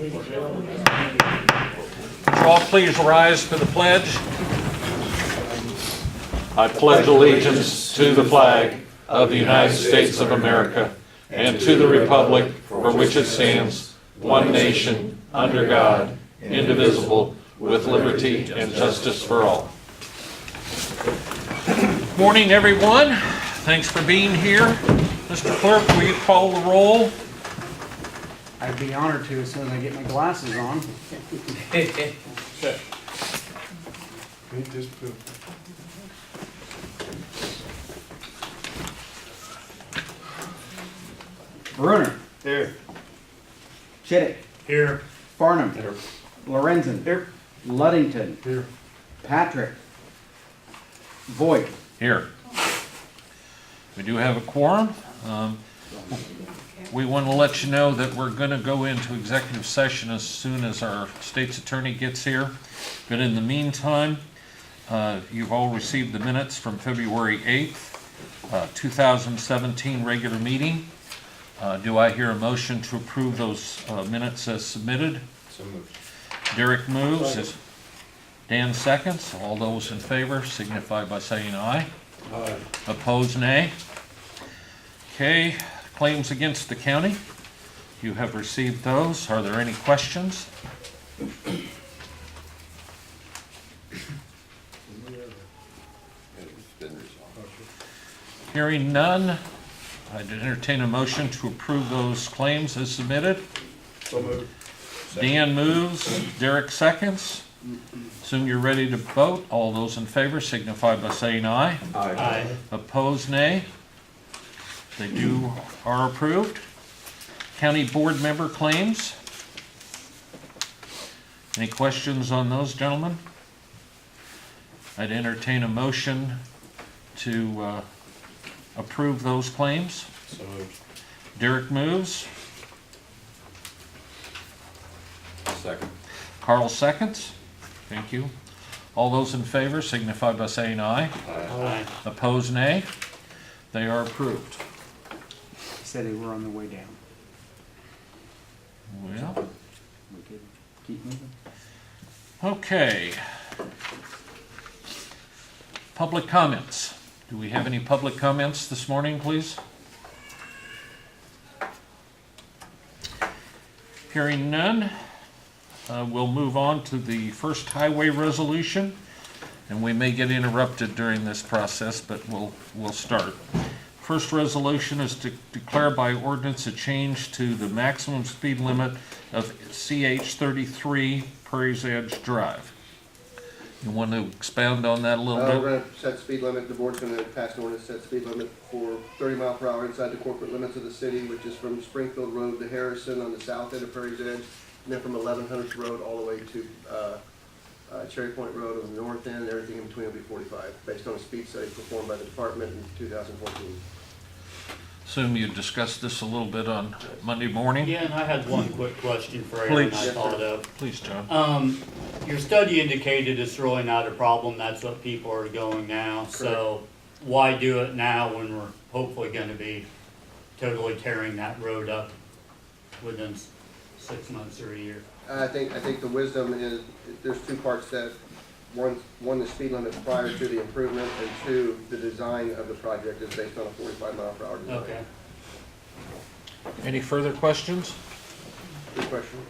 Would you all please rise for the pledge? I pledge allegiance to the flag of the United States of America and to the republic for which it stands, one nation, under God, indivisible, with liberty and justice for all. Morning, everyone. Thanks for being here. Mr. Clerk, will you call the roll? I'd be honored to as soon as I get my glasses on. Bruner. Here. Chittick. Here. Farnham. Here. Lorenzen. Here. Luddington. Here. Patrick. Voigt. Here. We do have a quorum. We want to let you know that we're going to go into executive session as soon as our state's attorney gets here. But in the meantime, you've all received the minutes from February 8th, 2017 regular meeting. Do I hear a motion to approve those minutes as submitted? So moved. Derek moves. Dan seconds. All those in favor signify by saying aye. Aye. Opposed, nay. Okay, claims against the county. You have received those. Are there any questions? Hearing none, I'd entertain a motion to approve those claims as submitted. So moved. Dan moves, Derek seconds. Assume you're ready to vote. All those in favor signify by saying aye. Aye. Opposed, nay. They are approved. County board member claims. Any questions on those, gentlemen? I'd entertain a motion to approve those claims. So moved. Derek moves. Second. Carl seconds. Thank you. All those in favor signify by saying aye. Aye. Opposed, nay. They are approved. He said they were on their way down. Well, We could keep moving. okay. Public comments. Do we have any public comments this morning, please? Hearing none, we'll move on to the first highway resolution, and we may get interrupted during this process, but we'll start. First resolution is to declare by ordinance a change to the maximum speed limit of CH 33 Prairie's Edge Drive. You want to expound on that a little We're bit? going to set speed limit, the board's going to pass an ordinance, set speed limit for 30 mile per hour inside the corporate limits of the city, which is from Springfield Road to Harrison on the south end of Prairie's Edge, and then from 1100th Road all the way to Cherry Point Road on the north end, and everything in between will be 45, based on a speed study performed by the department in 2014. Assume you discussed this a little bit on Monday morning? Yeah, and I had one quick question for Aaron Please. I thought of. Please, John. Your study indicated it's really not a problem, that's what people are going now, so why do it now when we're hopefully gonna be totally tearing that road up within 6 months or a year? I think the wisdom is, there's two parts that, one, the speed limit prior to the improvement, and two, the design of the project is based on a 45 mile per hour design. Okay. Any further questions? Good question.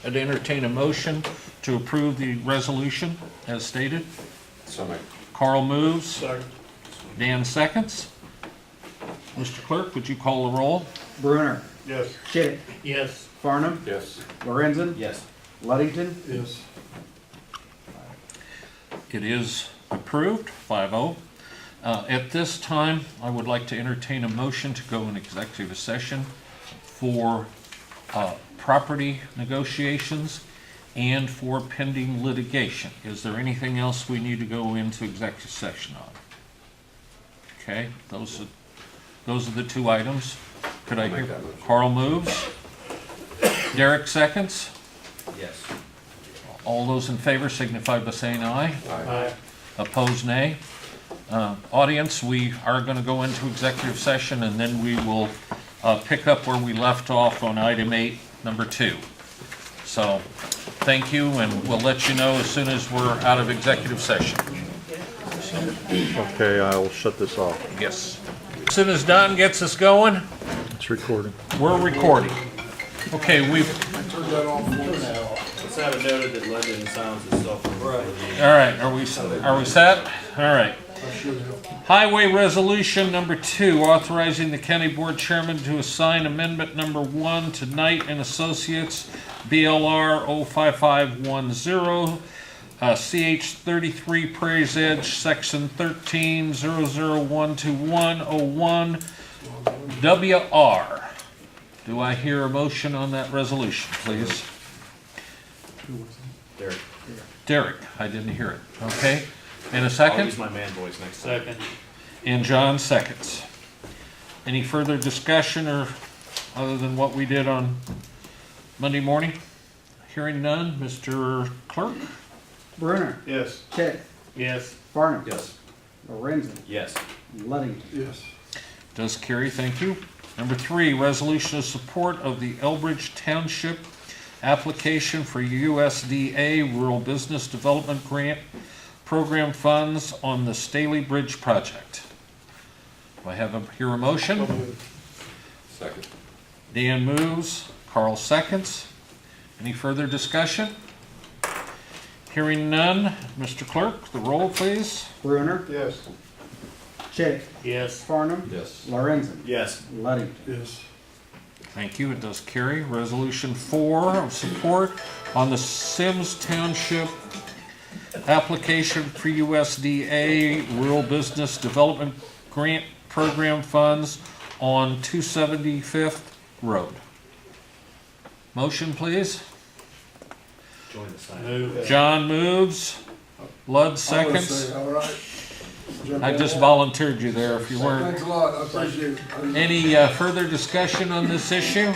I'd entertain a motion to approve the resolution as stated. So moved. Carl moves. Sorry. Dan seconds. Mr. Clerk, would you call the roll? Bruner. Yes. Chittick. Yes. Farnham. Yes. Lorenzen. Yes. Luddington. Yes. It is approved, 5-0. At this time, I would like to entertain a motion to go in executive session for property negotiations and for pending litigation. Is there anything else we need to go into executive session on? Okay, those are the two items. Could I I'll make hear? that motion. Carl moves. Derek seconds. Yes. All those in favor signify by saying aye. Aye. Opposed, nay. Audience, we are going to go into executive session, and then we will pick up where we left off on item 8, number 2. So, thank you, and we'll let you know as soon as we're out of executive session. Okay, I'll shut this off. Yes. As soon as Don gets us going, It's recording. we're recording. Okay, we've, Let's have it noted that London sounds itself. all right, are we set? All right. Highway Resolution number 2, authorizing the county board chairman to assign amendment number 1 to Knight and Associates, BLR 05510, CH33 Prairie's Edge, section 13-0012101, WR. Do I hear a motion on that resolution, please? Derek. Derek, I didn't hear it. Okay, and a I'll second? use my man voice next time. Second. And John seconds. Any further discussion or other than what we did on Monday morning? Hearing none, Mr. Clerk? Brunner, Yes. Chick, Yes. Farnum, Yes. Lorenzen, Yes. Luddington. Yes. Does carry, thank you. Number 3, resolution of support of the Elbridge Township application for USDA Rural Business Development Grant Program funds on the Staley Bridge project. Do I have hear a motion? Second. Dan moves, Carl seconds. Any further discussion? Hearing none, Mr. Clerk, the roll, please. Brunner, Yes. Chick, Yes. Farnum, Yes. Lorenzen, Yes. Luddington. Yes. Thank you, it does carry. Resolution 4 of support on the Sims Township application for USDA Rural Business Development Grant Program funds on 275th Road. Motion, please. Join the sign. Move. John moves, Lud seconds. All right. I just volunteered you there if you weren't. Thanks a lot, I appreciate it. Any further discussion on this issue?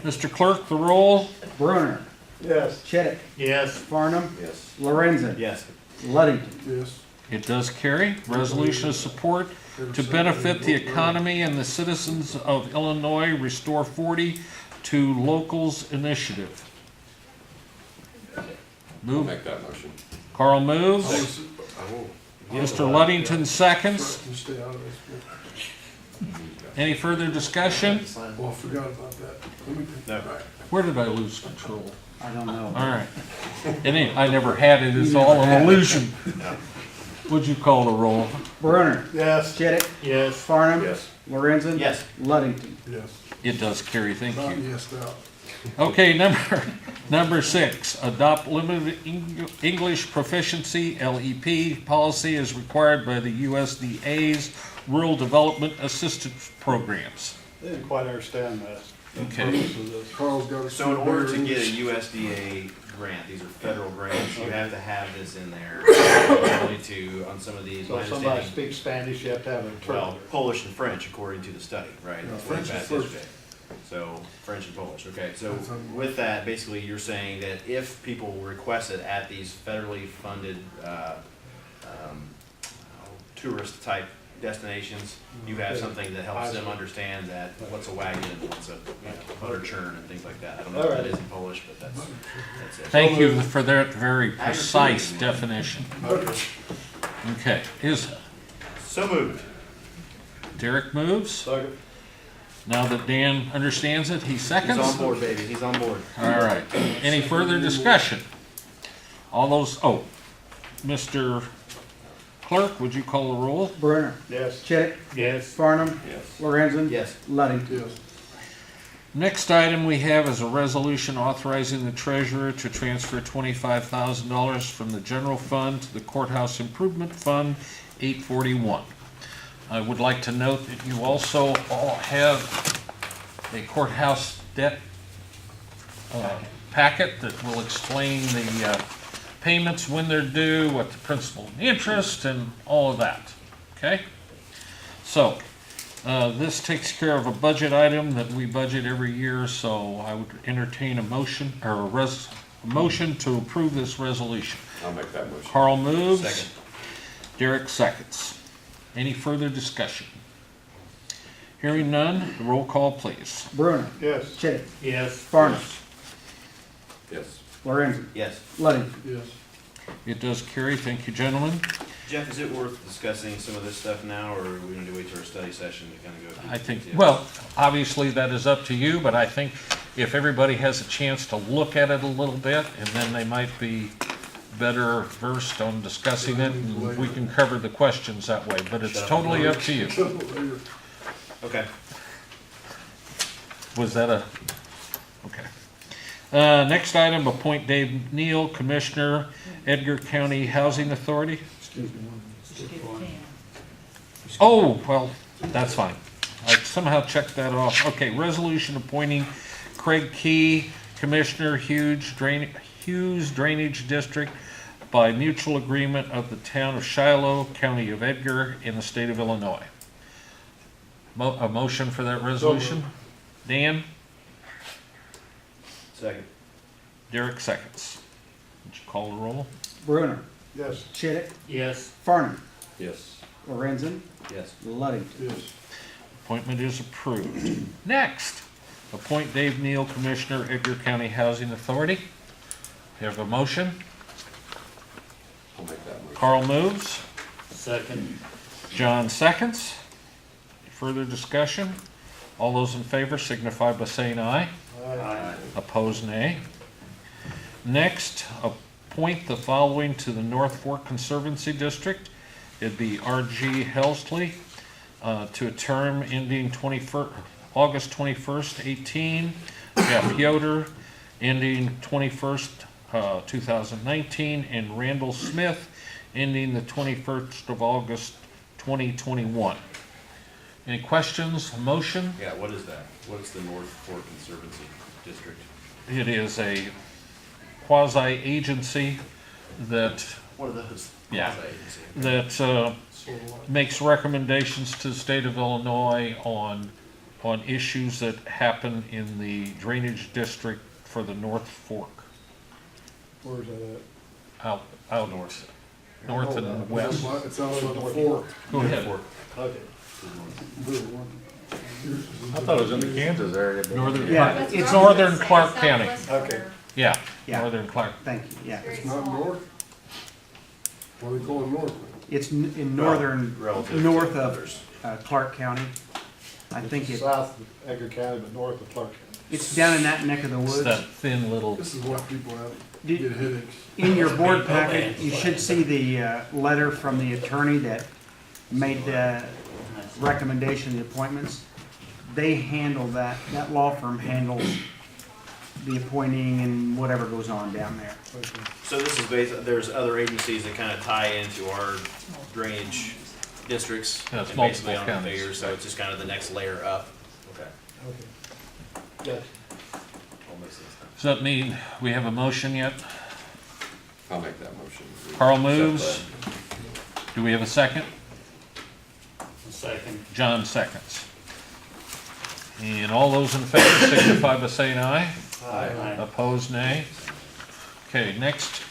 Mr. Clerk, the roll. Brunner, Yes. Chick, Yes. Farnum, Yes. Lorenzen, Yes. Luddington. Yes. It does carry. Resolution of support to benefit the economy and the citizens of Illinois, Restore 40 to Locals Initiative. Move. Make that motion. Carl moves. Oh. Mr. Luddington seconds. You stay out of this. Any further discussion? Well, I forgot about that. Let me- No. All right. Where did I lose control? I don't know. All right. I never had it. It's all an illusion. Would you call the roll? Brunner, Yes. Chick, Yes. Farnum, Yes. Lorenzen, Yes. Luddington. Yes. It does carry. Thank Not you. yes out. Okay, number 6, adopt limited English proficiency, LEP, policy as required by the USDA's Rural Development Assistance Programs. I didn't quite understand that. Okay. Carl's got a. So in order to get a USDA grant, these are federal grants, you have to have this in there. Only to, on some of these, So my if somebody understanding, speaks Spanish, you have to have an well, interpreter. Polish and French according to the study, right? No, That's what French is Pat first. did. So, French and Polish, okay, so That's on- with that, basically you're saying that if people request it at these federally funded, tourist type destinations, you have something that helps them understand that what's a wagon and what's a, butter churn and things like that. I don't know what that is in Polish, but that's it. Thank you for that very precise definition. Okay, So moved. Derek moves. Second. Now that Dan understands it, he He's seconds. on board, baby, he's on board. All right. Any further discussion? All those, Mr. Clerk, would you call the roll? Brunner, Yes. Chick, Yes. Farnum, Yes. Lorenzen, Yes. Luddington. Yes. Next item we have is a resolution authorizing the treasurer to transfer $25,000 from the general fund to the courthouse improvement fund, 841. I would like to note that you also all have a courthouse debt packet that will explain the payments, when they're due, what the principal and interest, and all of that. Okay? So, this takes care of a budget item that we budget every year, so I would entertain a motion, or a motion to approve this resolution. I'll make that motion. Carl moves. Second. Derek seconds. Any further discussion? Hearing none, roll call please. Brunner, Yes. Chick, Yes. Farnum, Yes. Lorenzen, Yes. Ludington. Yes. It does carry. Thank you, gentlemen. Jeff, is it worth discussing some of this stuff now, or are we gonna wait till our study session to kind of go through? I think, details? well, obviously that is up to you, but I think if everybody has a chance to look at it a little bit, and then they might be better versed on discussing it, and we can cover the questions that way, but it's totally up to you. Okay. Was that a, okay. Next item, appoint Dave Neal, Commissioner, Edgar County Housing Authority. Oh, well, that's fine. I somehow checked that off. Okay, resolution appointing Craig Key, Commissioner, Hughes Drainage District by mutual agreement of the town of Shiloh, County of Edgar, in the state of Illinois. A motion for that resolution? Dan? Second. Derek seconds. Would you call the roll? Bruner, Yes. Chittick, Yes. Farnum, Yes. Lorenzen, Yes. Ludington. Yes. Appointment is approved. Next, appoint Dave Neal, Commissioner, Edgar County Housing Authority. You have a motion? I'll make that motion. Carl moves. Second. John seconds. Further discussion? All those in favor signify by saying aye. Aye. Opposed, nay. Next, appoint the following to the North Fork Conservancy District. It'd be R.G. Helsley, to a term ending August 21st, 18. Jeff Yoder, ending 21st, 2019. And Randall Smith, ending the 21st of August, 2021. Any questions? Motion? Yeah, what is that? What's the North Fork Conservancy District? It is a quasi-agency that, What are those? Yeah. Quasi-agency. that makes recommendations to the state of Illinois on issues that happen in the drainage district for the North Fork, Where's that out North. north at? and west. It's out on the fork. Go ahead. Okay. I thought it was in the Kansas area. but- Northern, Yeah, it's northern Clark County. Okay. Yeah, Yeah. northern Clark. Thank you, yeah. It's not north? What do they call it north? It's in northern, Relative to north of others. Clark County. I think South of Edgar County, but north of Clark County. it's down in that neck of the It's woods. that thin little, This is what people have, Did- get headaches. In your board packet, you should see the letter from the attorney that made the recommendation, the appointments. They handle that law firm handles the appointing and whatever goes on down there. So this is there's other agencies that kind of tie into our drainage districts. Yeah, it's and basically multiple on the counties. figures, so it's just kind of the next layer up. Okay. Yes. All makes sense now. does that mean we have a motion yet? I'll make that motion. Carl moves. Do we have a second? Second. John seconds. And all those in favor signify by saying aye. Aye. Opposed, nay. Okay, next,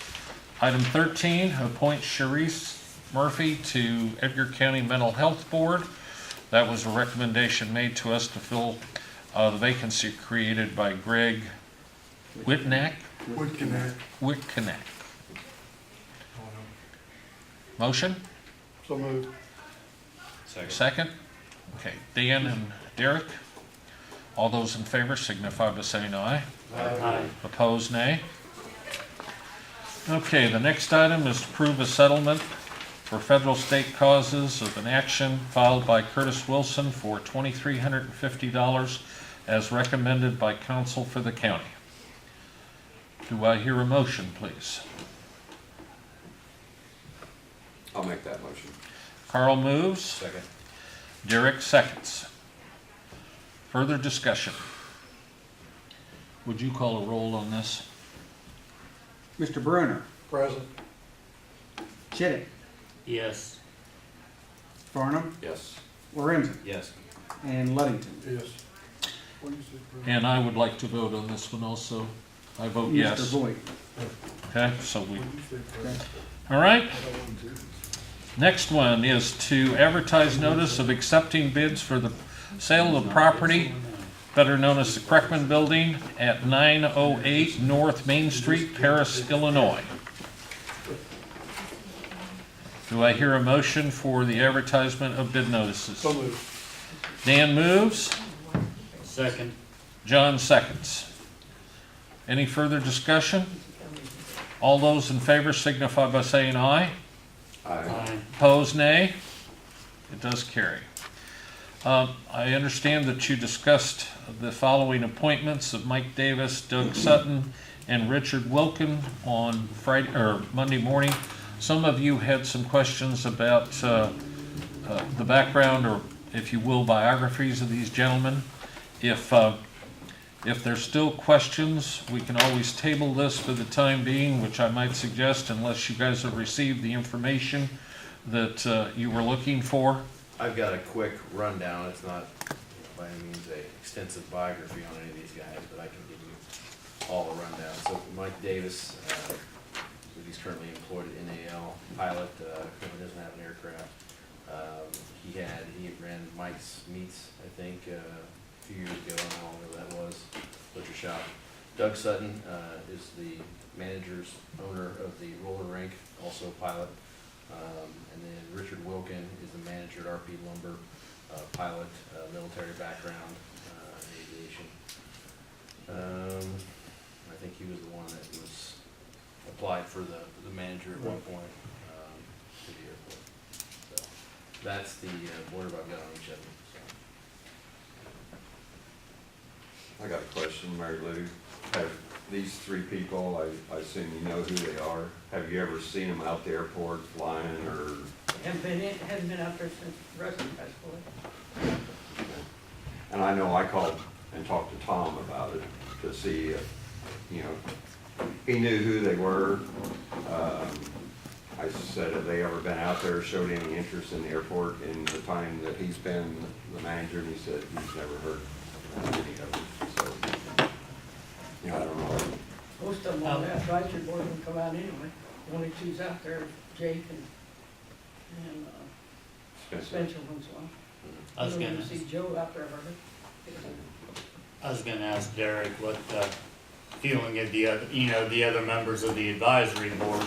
item 13, appoint Sharice Murphy to Edgar County Mental Health Board. That was a recommendation made to us to fill the vacancy created by Greg Whitnack. What can that? Whitconnect. Motion? So moved. Second. Second? Okay, Dan and Derek. All those in favor signify by saying aye. Aye. Opposed, nay. Okay, the next item is to approve a settlement for federal state causes of an action filed by Curtis Wilson for $2,350 as recommended by counsel for the county. Do I hear a motion, please? I'll make that motion. Carl moves. Second. Derek seconds. Further discussion. Would you call a roll on this? Mr. Bruner, Present. Chittick, Yes. Farnum, Yes. Lorenzen, Yes. and Ludington. Yes. What do you say? And I would like to vote on this one also. I vote Mr. yes. Voigt. Okay, so we, What do you say, Fred? all right. I don't want to. Next one is to advertise notice of accepting bids for the sale of property better known as the Kreckman Building at 908 North Main Street, Paris, Illinois. Do I hear a motion for the advertisement of bid notices? So moved. Dan moves, Second. John seconds. Any further discussion? All those in favor signify by saying aye. Aye. Opposed, nay. It does carry. I understand that you discussed the following appointments of Mike Davis, Doug Sutton, and Richard Wilkin on Friday or Monday morning. Some of you had some questions about the background, or if you will, biographies of these gentlemen. If there's still questions, we can always table this for the time being, which I might suggest, unless you guys have received the information that you were looking for. I've got a quick rundown. It's not by any means a extensive biography on any of these guys, but I can give you all a rundown. So Mike Davis, he's currently employed at NAL pilot, currently doesn't have an aircraft. He ran Mike's Meats, I think, a few years ago. I don't know how long ago that was, butcher shop. Doug Sutton is the manager's owner of the roller rink, also a pilot. And then Richard Wilkin is the manager at RP Lumber, pilot, military background in aviation. I think he was the one that was applied for the manager at one point to the airport. So that's the blurb I've got on each of them. So. I got a question, Mary Lou. Have these three people, I assume you know who they are, have you ever seen them out the airport flying or? Hasn't been out there since wrestling festival. And I know I called and talked to Tom about it to see if, you know, he knew who they were. I said, have they ever been out there, showed any interest in the airport in the time that he's been the manager? And he said he's never heard any of it. So, you know, I don't know. Most of them on the advisory board will come out anyway. The only two's out there, Jake and Spencer. Spencer once in a while. I was don't gonna, even see Joe out there hardly. ask Derek what the feeling of the other, the other members of the advisory board.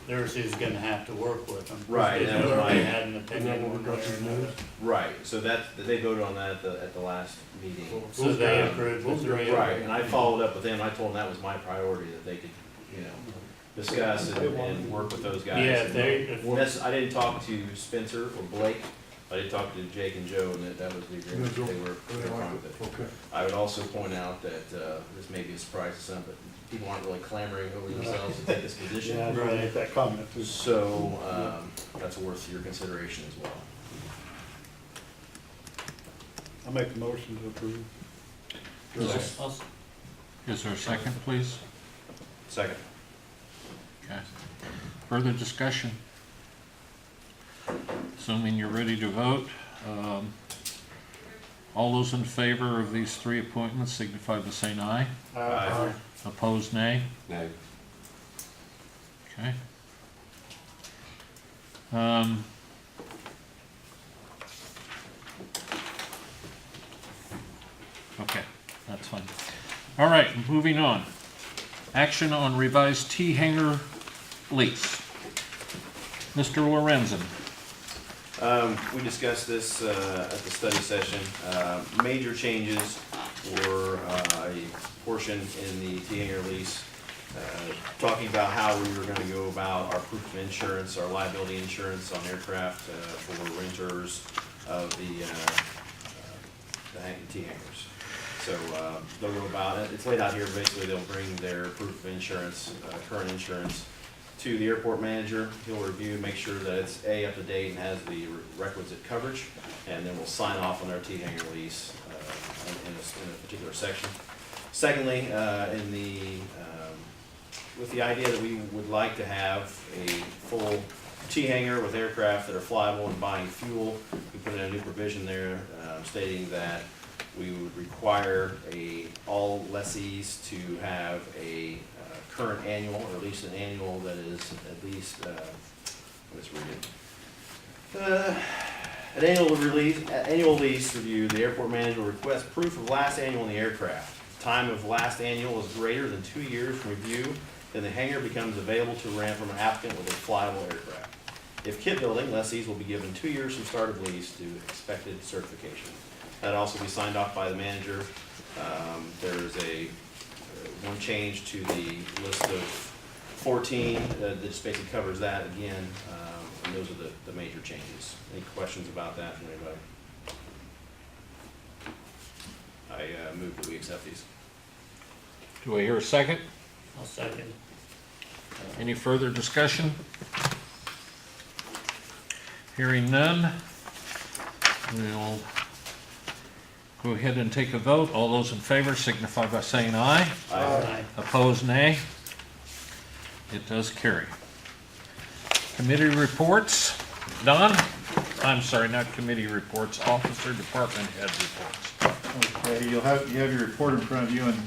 There's who's gonna have to work with them. Right, If that was nobody my- had an opinion one way or another. Right, so they voted on that at the last meeting. So they approved the three of them. Right, and I followed up with them. I told them that was my priority, that they could, discuss and work with those guys. Yeah, I didn't talk to Spencer or Blake. I did talk to Jake and Joe, and that was the agreement. They were fine with it. Okay. I would also point out that this may be a surprise to some, but people aren't really clamoring over themselves to take this position. Yeah, I was gonna make that comment too. So that's worth your consideration as well. I make the motion to approve. Is there a second, please? Second. Okay. Further discussion? Assuming you're ready to vote, all those in favor of these three appointments signify by saying aye. Aye. Opposed, nay. Nay. Okay. Okay, that's fine. All right, moving on. Action on revised T-hanger lease. Mr. Lorenzen. We discussed this at the study session. Major changes were a portion in the T-hanger lease, talking about how we were going to go about our proof of insurance, our liability insurance on aircraft for renters of the T-hangers. So they'll go about it. It's laid out here. Basically, they'll bring their proof of insurance, current insurance, to the airport manager. He'll review, make sure that it's up to date and has the requisite coverage, and then we'll sign off on our T-hanger lease in a particular section. Secondly, with the idea that we would like to have a full T-hanger with aircraft that are flyable and buying fuel, we put in a new provision there stating that we would require all lessees to have a current annual, or at least an annual that is at least, let's read it. At annual lease review, the airport manager will request proof of last annual in the aircraft. Time of last annual is greater than 2 years from review, then the hangar becomes available to rent from an applicant with a flyable aircraft. If kit building, lessees will be given 2 years from start of lease to expected certification. That'll also be signed off by the manager. There's one change to the list of 14 that just basically covers that again, and those are the major changes. Any questions about that from anybody? I move that we accept these. Do I hear a second? I'll second. Any further discussion? Hearing none, we'll go ahead and take a vote. All those in favor signify by saying aye. Aye. Opposed, nay. It does carry. Committee reports. Don? I'm sorry, not committee reports, officer, department head reports. Okay, you have your report in front of you, and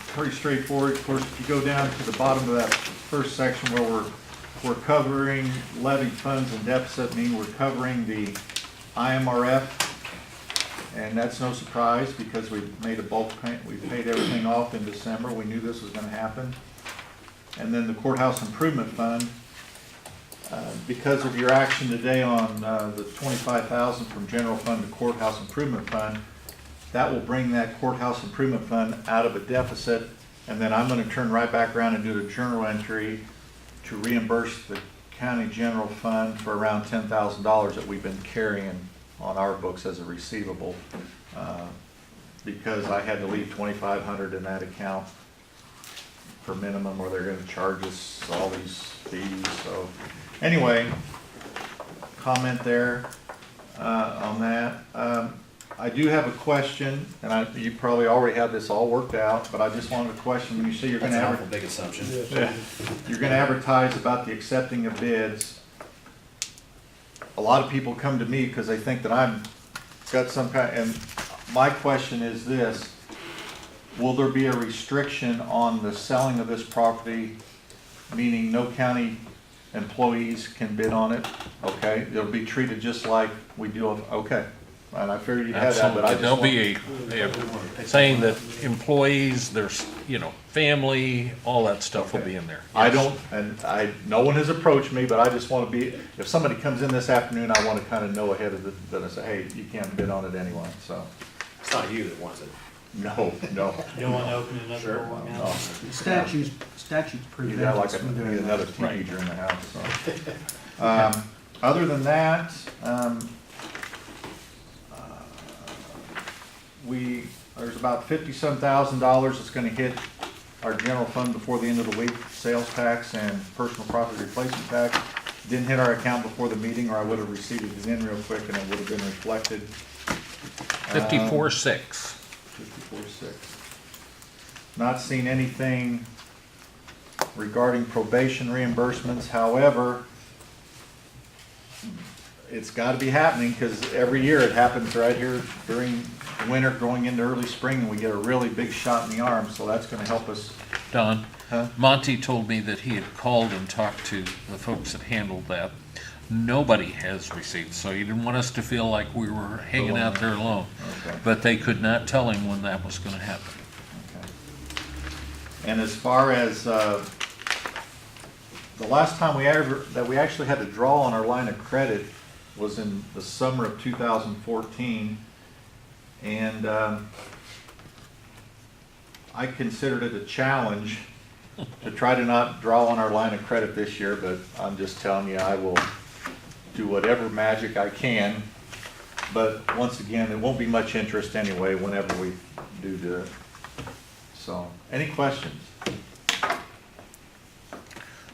pretty straightforward. Of course, if you go down to the bottom of that first section where we're covering levy funds and deficit, mean we're covering the IMRF, and that's no surprise because we made a bulk payment. We paid everything off in December. We knew this was going to happen. And then the courthouse improvement fund, because of your action today on the $25,000 from general fund to courthouse improvement fund, that will bring that courthouse improvement fund out of a deficit, and then I'm going to turn right back around and do the journal entry to reimburse the county general fund for around $10,000 that we've been carrying on our books as a receivable, because I had to leave $2,500 in that account for minimum, or they're going to charge us all these fees. So anyway, comment there on that. I do have a question, and you probably already have this all worked out, but I just wanted to question, when you say you're going That's to an awful big assumption. you're going to advertise about the accepting of bids, a lot of people come to me because they think that I've got some kind, and my question is this: will there be a restriction on the selling of this property, meaning no county employees can bid on it? Okay, it'll be treated just like we do, okay. And I figured you had that, but I Absolutely. just There'll be a saying that employees, there's, family, all that stuff will be in there. I Yes. don't, and no one has approached me, but I just want to be, if somebody comes in this afternoon, I want to kind of know ahead of that I say, hey, you can't bid on it anyway, so, It's not you that wants it. no. You don't want to open another Sure. door now? No. Statutes You prevent got like us from doing another that. teenager in the house, so. Other than that, there's about $50-some thousand that's gonna hit our general fund before the end of the week, sales tax and personal property replacement tax. Didn't hit our account before the meeting, or I would have received it in real quick and it would have been reflected. 54.6. 54.6. Not seen anything regarding probation reimbursements, however, it's gotta be happening, because every year it happens right here during winter, going into early spring, and we get a really big shot in the arm, so that's gonna help us. Don, Huh? Monty told me that he had called and talked to the folks that handled that. Nobody has received, so he didn't want us to feel like we were hanging out there alone. Okay. But they could not tell him when that was gonna happen. Okay. And as far as, the last time that we actually had to draw on our line of credit was in the summer of 2014. And I considered it a challenge to try to not draw on our line of credit this year, but I'm just telling you, I will do whatever magic I can. But once again, it won't be much interest anyway whenever we do it. So, any questions?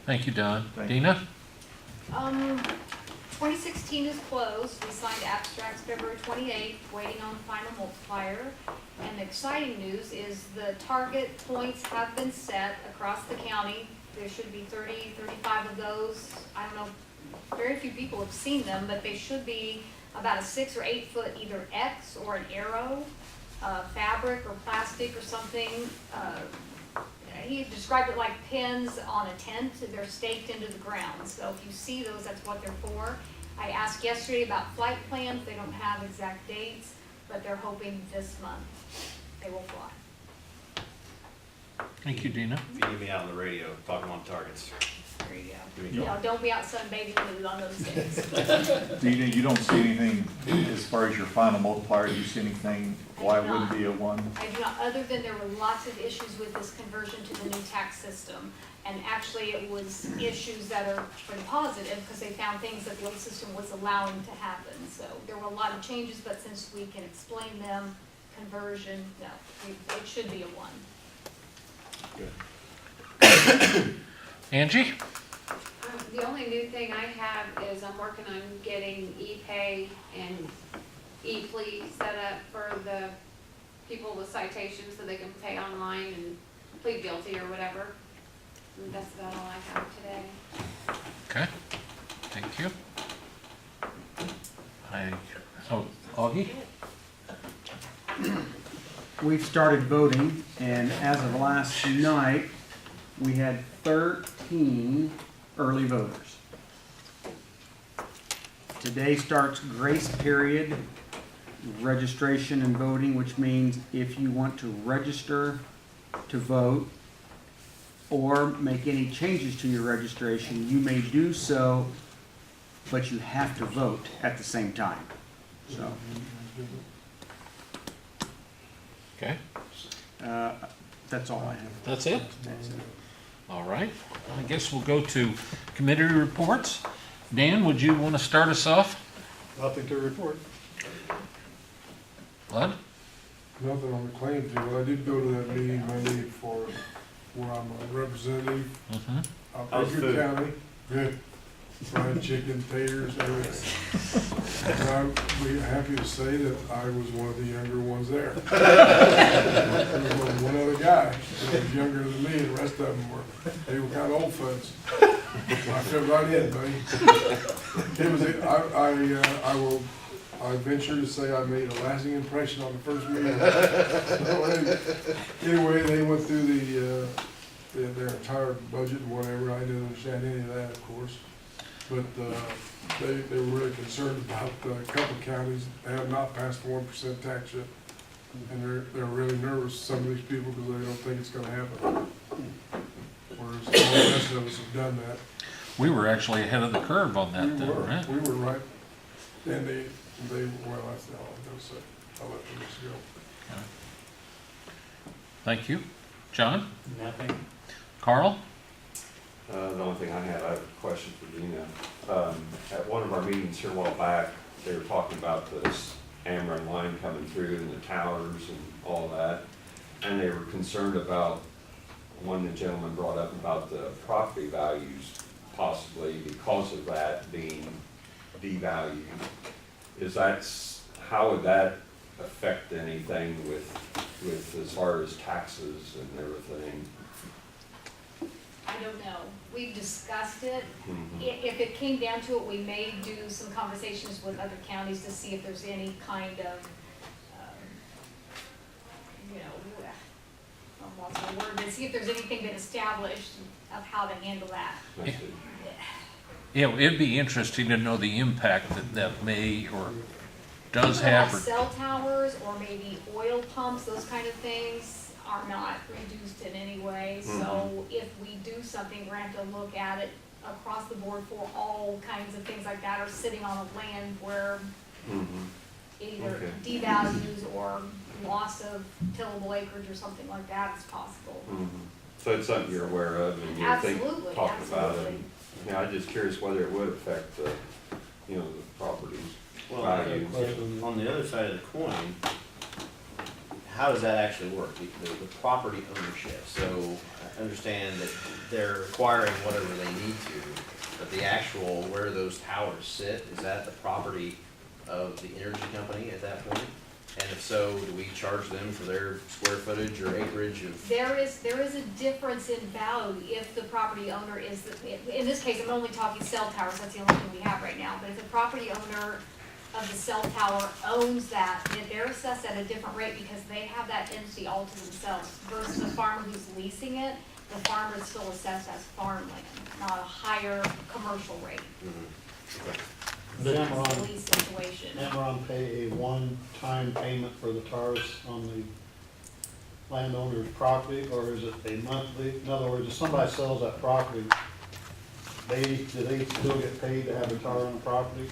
Thank you, Don. Thank you. Dina? 2016 is closed. We signed abstracts February 28th, waiting on final multiplier. And the exciting news is the target points have been set across the county. There should be 30, 35 of those. I don't know, very few people have seen them, but they should be about a 6 or 8 foot either X or an arrow, fabric or plastic or something. He described it like pins on a tent. They're staked into the ground. So if you see those, that's what they're for. I asked yesterday about flight plans, they don't have exact dates, but they're hoping this month they will fly. Thank you, Dina. If you need me out on the radio, talking on targets. There you Give me go. a call. Don't be out sunbathing on those days. Dina, you don't see anything as far as your final multiplier, do you see anything, why it wouldn't be a 1? I do not, other than there were lots of issues with this conversion to the new tax system. And actually, it was issues that are pretty positive, because they found things that the old system was allowing to happen. So there were a lot of changes, but since we can explain them, conversion, no, it should be a 1. Angie? The only new thing I have is I'm working on getting e-pay and e-fleet set up for the people with citations so they can pay online and plead guilty or whatever. And that's about all I have today. Okay, thank you. Augie? We've started voting, and as of last night, we had 13 early voters. Today starts grace period, registration and voting, which means if you want to register to vote or make any changes to your registration, you may do so, but you have to vote at the same time. So, Okay, that's all I have. that's it? That's it. All right, I guess we'll go to committee reports. Dan, would you want to start us off? Nothing to report. Bud? Nothing on the claim to. I did go to that meeting Monday for where I'm a representative Mm-hmm. of How's Edgar food? County. Good. Fried chicken, taters, everything. And I'm happy to say that I was one of the younger ones there. There was only one other guy that was younger than me, and the rest of them they were kind of old folks. I fit right in, buddy. It was, I venture to say I made a lasting impression on the first meeting. Anyway, they went through their entire budget and whatever. I didn't understand any of that, of course. But they were really concerned about a couple of counties that have not passed the 1% tax yet. And they're really nervous, some of these people, because they don't think it's gonna happen. Whereas all the rest of us have done that. We were actually ahead of the curve on that then, right? We were right. And they, well, that's all I'm gonna say. I'll let them just go. Thank you. John? Nothing. Carl? The only thing I have a question for Dina. At one of our meetings here a while back, they were talking about this Ameren line coming through and the towers and all that. And they were concerned about, one the gentleman brought up about the property values possibly because of that being devalued. How would that affect anything with as far as taxes and everything? I don't know. We've discussed it. Mhm. If it came down to it, we may do some conversations with other counties to see if there's any kind of, what's the word, but see if there's anything been established of how to handle that. I see. Yeah, it'd be interesting to know the impact that may or does People have. cell towers or maybe oil pumps, those kind of things are not reduced in any way. So if we do something, we're gonna have to look at it across the board for all kinds of things like that, or sitting on a land where Mhm. either Okay. devalues or loss of tillable acreage or something like that is possible. Mhm. So it's something you're aware of and you're Absolutely, talking about it. absolutely. Yeah, I'm just curious whether it would affect the properties. Well, I have a question. On the other side of the coin, how does that actually work? The property ownership. So I understand that they're acquiring whatever they need to, but the actual, where those towers sit, is that the property of the energy company at that point? And if so, do we charge them for their square footage or acreage of? There is a difference in value if the property owner is, in this case, I'm only talking cell towers, that's the only thing we have right now, but if the property owner of the cell tower owns that, then they're assessed at a different rate because they have that entity all to themselves versus a farmer who's leasing it. The farmer is still assessed as farmland, not a higher commercial rate. Mhm. Okay. Cameron, silly situation. Cameron pay a one-time payment for the tars on the landowner's property, or is it a monthly? In other words, if somebody sells that property, do they still get paid to have a tar on the property?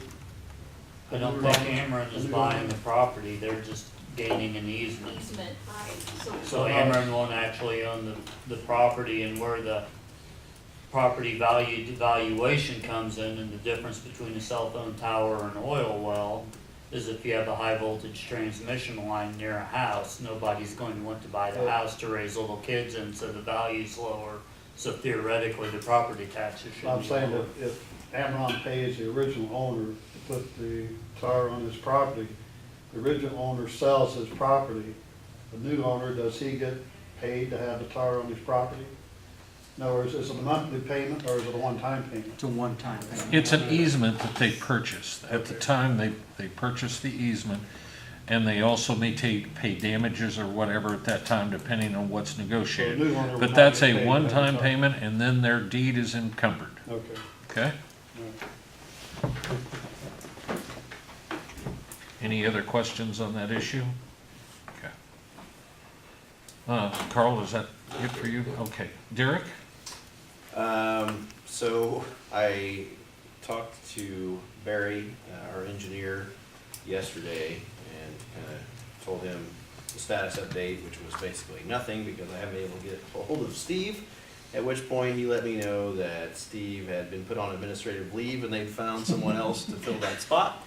I don't think Ameren is buying the property, they're just gaining an easement. Easement, right, So Ameren won't actually own the property, and where the property valuation comes in, and the difference between a cell phone tower and an oil well is if you have a high voltage transmission line near a house, nobody's going to want to buy the house to raise little kids in, so the value's lower. So theoretically, the property taxes should be lower. I'm saying that if Amron pays the original owner to put the tar on his property, the original owner sells his property, the new owner, does he get paid to have the tar on his property? In other words, is it a monthly payment or is it a one-time payment? It's a one-time payment. It's an easement that they purchased. At the time, they purchased the easement, and they also may pay damages or whatever at that time, depending on what's So the negotiated. new owner would But not that's get a paid to have one-time the tar. payment, and then their deed is encumbered, Okay. okay? Any other questions on that issue? Okay. Carl, is that it for you? Okay. Derek? So I talked to Barry, our engineer, yesterday and kind of told him the status update, which was basically nothing because I haven't been able to get a hold of Steve. At which point he let me know that Steve had been put on administrative leave and they'd found someone else to fill that spot.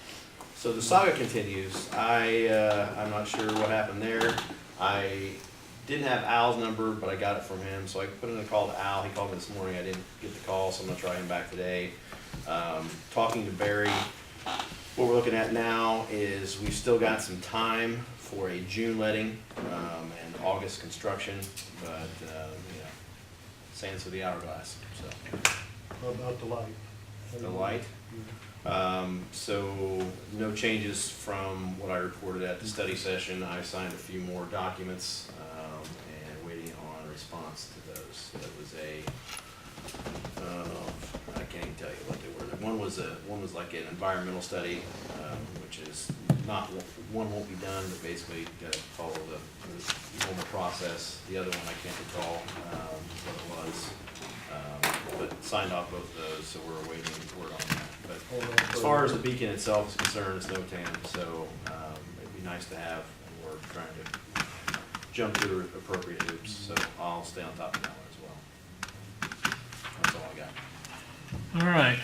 So the saga continues. I'm not sure what happened there. I didn't have Al's number, but I got it from him, so I put in a call to Al. He called me this morning. I didn't get the call, so I'm gonna try him back today. Talking to Barry, what we're looking at now is we've still got some time for a June letting and August construction, but you know, sands for the hourglass. So What about the light? the light. So no changes from what I reported at the study session. I signed a few more documents and waiting on a response to those. There was I can't even tell you what they were. One was like an environmental study, which is not, one won't be done, but basically you gotta follow the normal process. The other one I can't recall what it was. But signed off both of those, so we're awaiting word on that. But as far as the beacon itself is concerned, it's no tan, so it'd be nice to have, and we're trying to jump through the appropriate hoops, so I'll stay on top of that one as well. That's all I got. All right,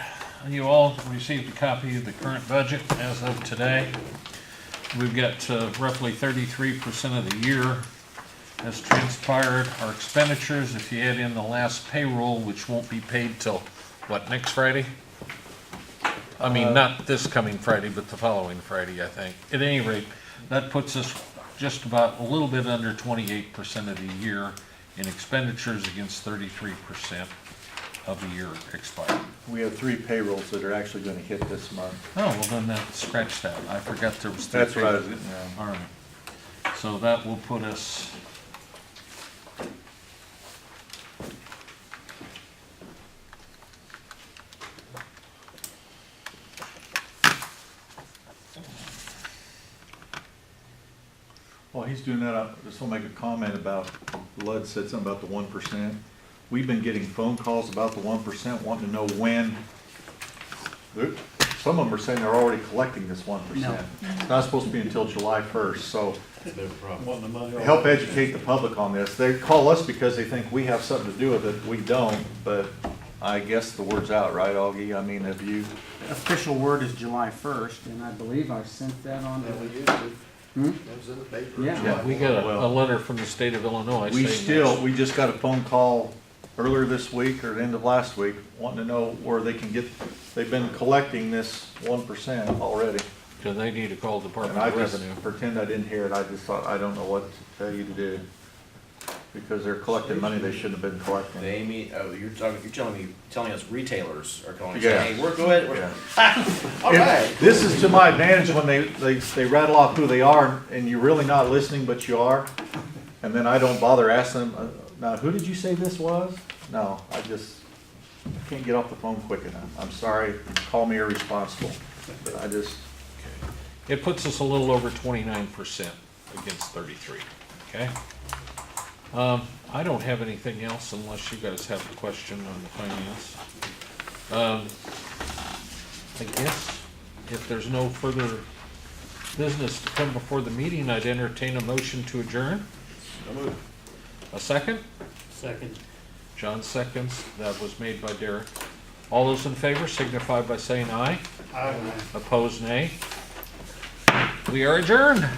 you all received a copy of the current budget as of today. We've got roughly 33% of the year has transpired. Our expenditures, if you add in the last payroll, which won't be paid till, what, next Friday? I mean, not this coming Friday, but the following Friday, I think. At any rate, that puts us just about a little bit under 28% of the year in expenditures against 33% of the year expired. We have 3 payrolls that are actually gonna hit this month. Oh, well then that, scratch that. I forgot there was 3 That's what I was, payrolls. yeah. All right. So that will put us, While he's doing that, I just want to make a comment about, Lud said something about the 1%. We've been getting phone calls about the 1%, wanting to know when. Some of them are saying they're already collecting this 1%. No. It's not supposed to be until July 1st, so That's no problem. Wanting the money all- help educate the public on this. They call us because they think we have something to do with it. We don't, but I guess the word's out, right, Augie? I mean, have you, Official word is July 1st, and I believe I sent that on And we to. used to, Hmm? that was in the paper. Yeah. yeah, we got a Well- letter from the state of Illinois we saying still, next- we just got a phone call earlier this week or the end of last week, wanting to know where they can get, they've been collecting this 1% already. So they need to call the And Department I of just Revenue. pretend I didn't hear it, I just thought, I don't know what to tell you to do. Because they're collecting money they shouldn't have been collecting. They mean, oh, you're telling us retailers are calling, Yeah. saying, hey, we're good, Yeah. all right. This is to my advantage when they rattle off who they are, and you're really not listening, but you are. And then I don't bother asking them, now, who did you say this was? No, I just, I can't get off the phone quick enough. I'm sorry, call me irresponsible, but I just, It puts us a little over 29% against 33, okay? I don't have anything else unless you guys have a question on the finance. I guess if there's no further business to come before the meeting, I'd entertain a motion to adjourn. A second? Second. John seconds. That was made by Derek. All those in favor signify by saying aye. Aye. Opposed, nay. We are adjourned.